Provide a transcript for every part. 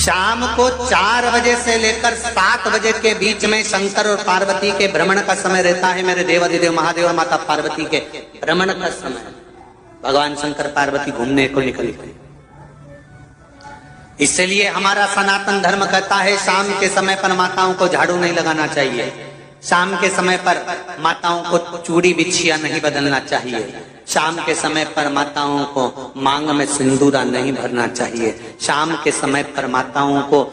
शाम को 4 बजे से लेकर 7 बजे के बीच में शंकर और पार्वती के भ्रमण का समय रहता है। मेरे देवाधिदेव महादेव और माता पार्वती के भ्रमण का समय, भगवान शंकर पार्वती घूमने को निकल गए। इसलिए हमारा सनातन धर्म कहता है शाम के समय पर माताओं को झाड़ू नहीं लगाना चाहिए, शाम के समय पर माताओं को चूड़ी बिछिया नहीं बदलना चाहिए, शाम के समय पर माताओं को मांग में सिंदूरा नहीं भरना चाहिए, शाम के समय पर माताओं को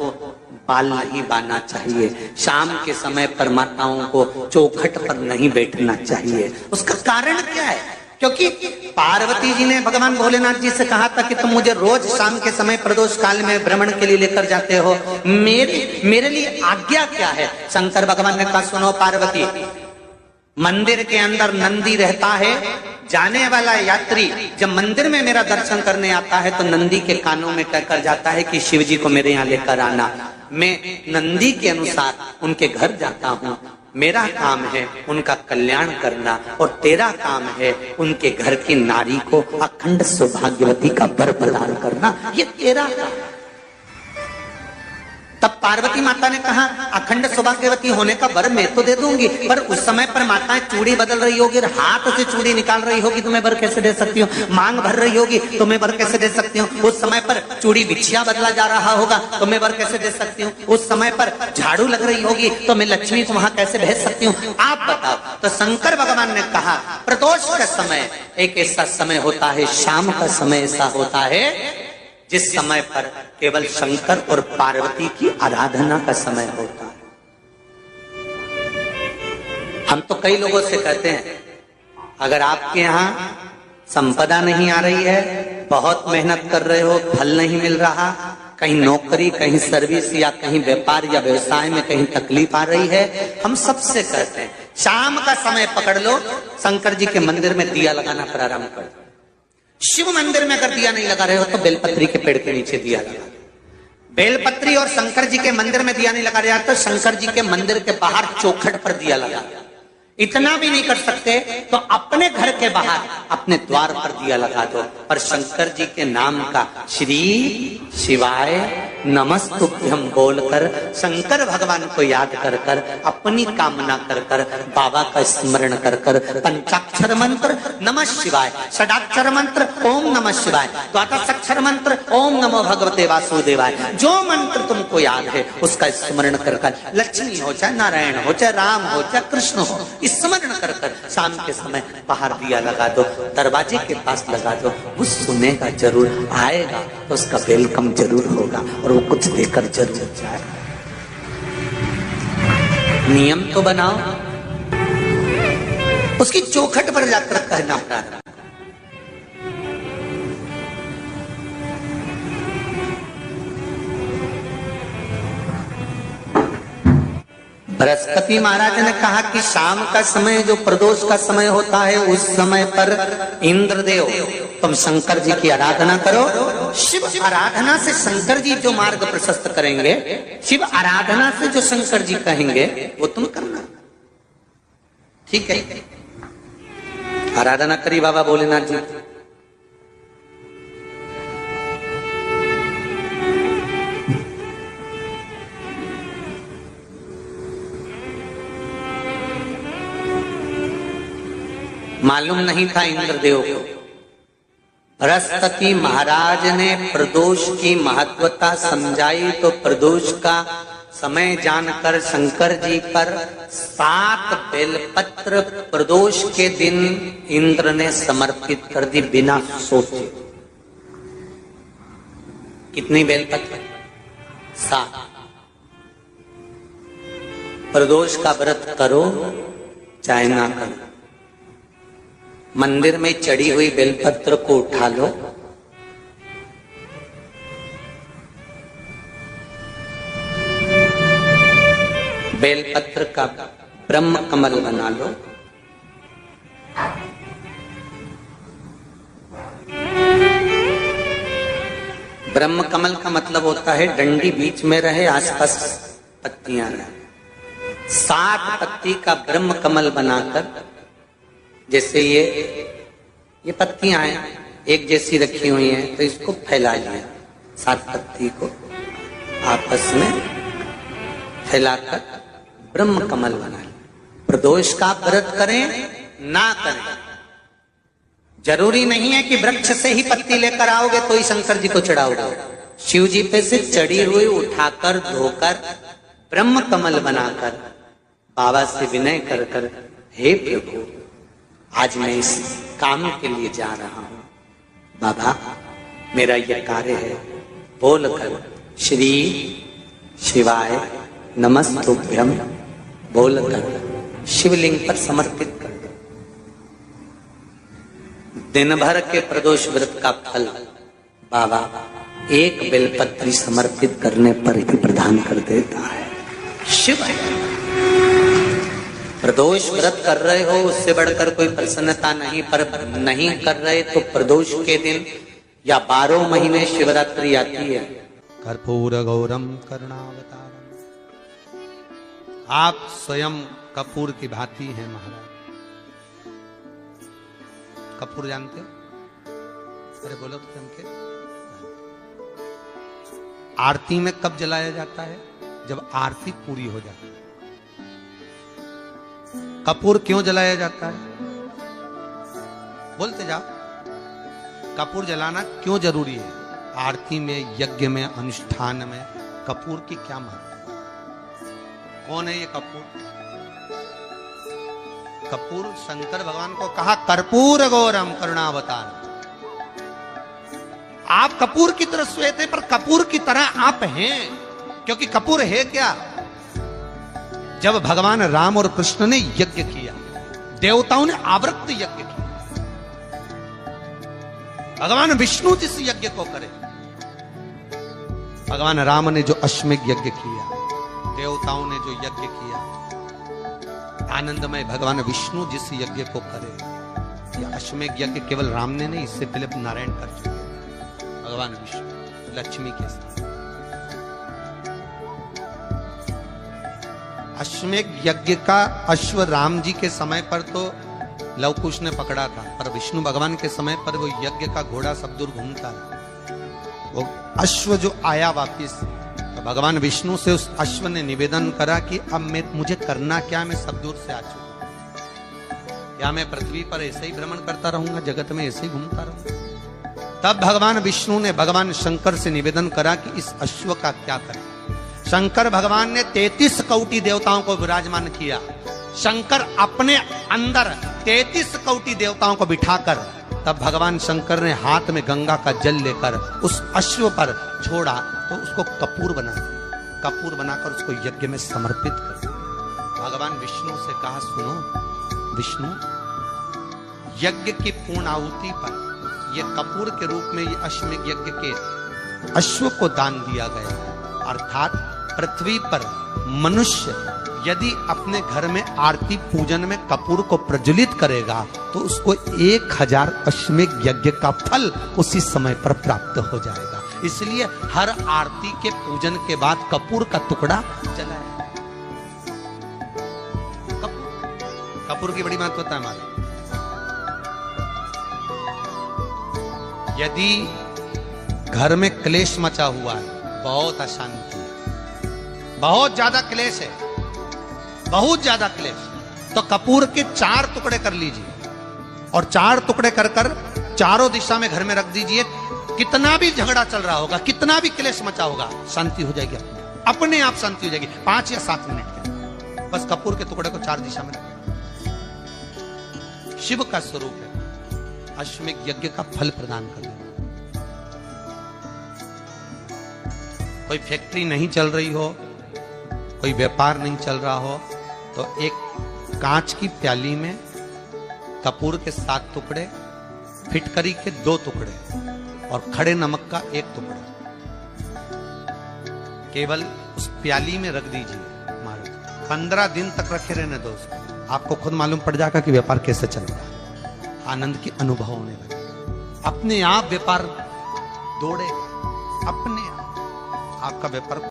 बाल नहीं बांधना चाहिए, शाम के समय पर माताओं को चौखट पर नहीं बैठना चाहिए। उसका कारण क्या है? क्योंकि पार्वती जी ने भगवान भोलेनाथ जी से कहा था कि तुम मुझे रोज शाम के समय प्रदोष काल में भ्रमण के लिए लेकर जाते हो, मेरे लिए आज्ञा क्या है? शंकर भगवान ने कहा सुनो पार्वती, मंदिर के अंदर नंदी रहता है, जाने वाला यात्री जब मंदिर में मेरा दर्शन करने आता है तो नंदी के कानों में कहकर जाता है कि शिव जी को मेरे यहाँ लेकर आना। मैं नंदी के अनुसार उनके घर जाता हूँ, मेरा काम है उनका कल्याण करना और तेरा काम है उनके घर की नारी को अखंड सौभाग्यवती का वर प्रदान करना, ये तेरा काम। तब पार्वती माता ने कहा अखंड सौभाग्यवती होने का वर मैं तो दे दूंगी, पर उस समय पर माताएं चूड़ी बदल रही होगी, हाथ से चूड़ी निकाल रही होगी तो मैं वर कैसे दे सकती हूँ? मांग भर रही होगी तो मैं वर कैसे दे सकती हूँ? उस समय पर चूड़ी बिछिया बदला जा रहा होगा तो मैं वर कैसे दे सकती हूँ? उस समय पर झाड़ू लग रही होगी तो मैं लक्ष्मी को वहां कैसे भेज सकती हूँ? आप बताओ। तो शंकर भगवान ने कहा प्रदोष का समय एक ऐसा समय होता है, शाम का समय ऐसा होता है जिस समय पर केवल शंकर और पार्वती की आराधना का समय होता है। हम तो कई लोगों से कहते हैं अगर आपके यहां संपदा नहीं आ रही है, बहुत मेहनत कर रहे हो, फल नहीं मिल रहा, कहीं नौकरी, कहीं सर्विस या कहीं व्यापार या व्यवसाय में कहीं तकलीफ आ रही है, हम सबसे कहते हैं शाम का समय पकड़ लो, शंकर जी के मंदिर में दिया लगाना प्रारंभ कर दो। शिव मंदिर में अगर दिया नहीं लगा रहे हो तो बेलपत्री के पेड़ के नीचे दिया लगा। बेलपत्री और शंकर जी के मंदिर में दिया नहीं लगा रहा तो शंकर जी के मंदिर के बाहर चौखट पर दिया लगा। इतना भी नहीं कर सकते तो अपने घर के बाहर अपने द्वार पर दिया लगा दो, पर शंकर जी के नाम का श्री शिवाय नमस्तुभ्यम बोलकर शंकर भगवान को याद कर कर अपनी कामना कर कर बाबा का स्मरण कर कर पंचाक्षर मंत्र नमः शिवाय, षडाक्षर मंत्र ओम नमः शिवाय, द्वादशाक्षर मंत्र ओम नमो भगवते वासुदेवाय, जो मंत्र तुमको याद है उसका स्मरण कर कर लक्ष्मी हो चाहे नारायण हो चाहे राम हो चाहे कृष्ण हो स्मरण कर कर शाम के समय बाहर दिया लगा दो, दरवाजे के पास लगा दो। वो सुनेगा जरूर, आएगा तो उसका वेलकम जरूर होगा और वो कुछ देकर जरूर जाएगा। नियम तो बनाओ, उसकी चौखट पर जाकर कहना प्रारंभ। बृहस्पति महाराज ने कहा कि शाम का समय जो प्रदोष का समय होता है उस समय पर इंद्रदेव तुम शंकर जी की आराधना करो। शिव आराधना से शंकर जी जो मार्ग प्रशस्त करेंगे, शिव आराधना से जो शंकर जी कहेंगे वो तुम करना। ठीक है, आराधना करी बाबा भोलेनाथ जी। मालूम नहीं था इंद्रदेव को। बृहस्पति महाराज ने प्रदोष की महत्वता समझाई तो प्रदोष का समय जानकर शंकर जी पर 7 बेलपत्र प्रदोष के दिन इंद्र ने समर्पित कर दी बिना सोचे। कितनी बेलपत्र? 7। प्रदोष का व्रत करो चाहे ना करो, मंदिर में चढ़ी हुई बेलपत्र को उठा लो, बेलपत्र का ब्रह्म कमल बना लो, ब्रह्म कमल का मतलब होता है डंडी बीच में रहे, आसपास पत्तियां रहे। 7 पत्ती का ब्रह्म कमल बनाकर, जैसे ये पत्तियां हैं एक जैसी रखी हुई हैं तो इसको फैला लिया 7 पत्ती को, आपस में फैलाकर ब्रह्म कमल बना लें। प्रदोष का व्रत करें ना करें, जरूरी नहीं है कि वृक्ष से ही पत्ती लेकर आओगे तो ही शंकर जी को चढ़ाओगे। शिव जी पे से चढ़ी हुई उठाकर धोकर ब्रह्म कमल बनाकर बाबा से विनय कर कर, हे प्रभु आज मैं इस काम के लिए जा रहा हूं, बाबा मेरा यह कार्य है, बोलकर श्री शिवाय नमस्तुभ्यम बोलकर शिवलिंग पर समर्पित कर दो। दिन भर के प्रदोष व्रत का फल बाबा एक बेलपत्री समर्पित करने पर ही प्रदान कर देता है। शिव प्रदोष व्रत कर रहे हो उससे बढ़कर कोई प्रसन्नता नहीं, पर नहीं कर रहे तो प्रदोष के दिन या 12 महीने शिवरात्रि आती है। कर्पूर गौरम करुणावतारम, आप स्वयं कपूर की भांति हैं महाराज। कपूर जानते हो? अरे बोलो तो जम के। आरती में कब जलाया जाता है? जब आरती पूरी हो जाती है। कपूर क्यों जलाया जाता है? बोलते जाओ। कपूर जलाना क्यों जरूरी है? आरती में, यज्ञ में, अनुष्ठान में कपूर की क्या महत्व? कौन है ये कपूर? कपूर शंकर भगवान को कहा कर्पूर गौरम करुणावतारम। आप कपूर की तरह श्वेत है, पर कपूर की तरह आप हैं, क्योंकि कपूर है क्या? जब भगवान राम और कृष्ण ने यज्ञ किया, देवताओं ने आवृत्त यज्ञ किया। भगवान विष्णु जिस यज्ञ को करे, भगवान राम ने जो अश्वमेध यज्ञ किया, देवताओं ने जो यज्ञ किया, आनंदमय भगवान विष्णु जिस यज्ञ को करे, यह अश्वमेध यज्ञ केवल राम ने नहीं, इससे पहले नारायण कर चुके भगवान विष्णु लक्ष्मी के साथ। अश्वमेध यज्ञ का अश्व राम जी के समय पर तो लवकुश ने पकड़ा था, पर विष्णु भगवान के समय पर वो यज्ञ का घोड़ा सब दूर घूमता है। वो अश्व जो आया वापिस, तो भगवान विष्णु से उस अश्व ने निवेदन करा कि अब मुझे करना क्या, मैं सब दूर से आ चुका, या मैं पृथ्वी पर ऐसे ही भ्रमण करता रहूंगा, जगत में ऐसे ही घूमता रहूंगा। तब भगवान विष्णु ने भगवान शंकर से निवेदन करा कि इस अश्व का क्या करें। शंकर भगवान ने 33 कोटि देवताओं को विराजमान किया। शंकर अपने अंदर 33 कोटि देवताओं को बिठाकर, तब भगवान शंकर ने हाथ में गंगा का जल लेकर उस अश्व पर छोड़ा, तो उसको कपूर बना दिया। कपूर बनाकर उसको यज्ञ में समर्पित कर दिया। भगवान विष्णु से कहा, सुनो विष्णु, यज्ञ की पूर्ण आहुति पर ये कपूर के रूप में ये अश्वमेध यज्ञ के अश्व को दान दिया गया। अर्थात पृथ्वी पर मनुष्य यदि अपने घर में आरती पूजन में कपूर को प्रज्वलित करेगा, तो उसको 1000 अश्वमेध यज्ञ का फल उसी समय पर प्राप्त हो जाएगा। इसलिए हर आरती के पूजन के बाद कपूर का टुकड़ा जलाया। कपूर की बड़ी महत्वता है हमारी। यदि घर में क्लेश मचा हुआ है, बहुत अशांति है, बहुत ज्यादा क्लेश है, बहुत ज्यादा क्लेश, तो कपूर के 4 टुकड़े कर लीजिए और 4 टुकड़े कर कर चारों दिशा में घर में रख दीजिए। कितना भी झगड़ा चल रहा होगा, कितना भी क्लेश मचा होगा, शांति हो जाएगी, अपने आप शांति हो जाएगी। 5 या 7 मिनट के बस कपूर के टुकड़े को 4 दिशा में रख। शिव का स्वरूप है, अश्वमेध यज्ञ का फल प्रदान कर देना। कोई फैक्ट्री नहीं चल रही हो, कोई व्यापार नहीं चल रहा हो, तो एक कांच की प्याली में कपूर के 7 टुकड़े, फिटकरी के 2 टुकड़े और खड़े नमक का 1 टुकड़ा केवल उस प्याली में रख दीजिए। 15 दिन तक रखे रहने दो उसको, आपको खुद मालूम पड़ जाएगा कि व्यापार कैसे चल रहा है। आनंद की अनुभव होने लगे, अपने आप व्यापार दौड़े, अपने आप आपका व्यापार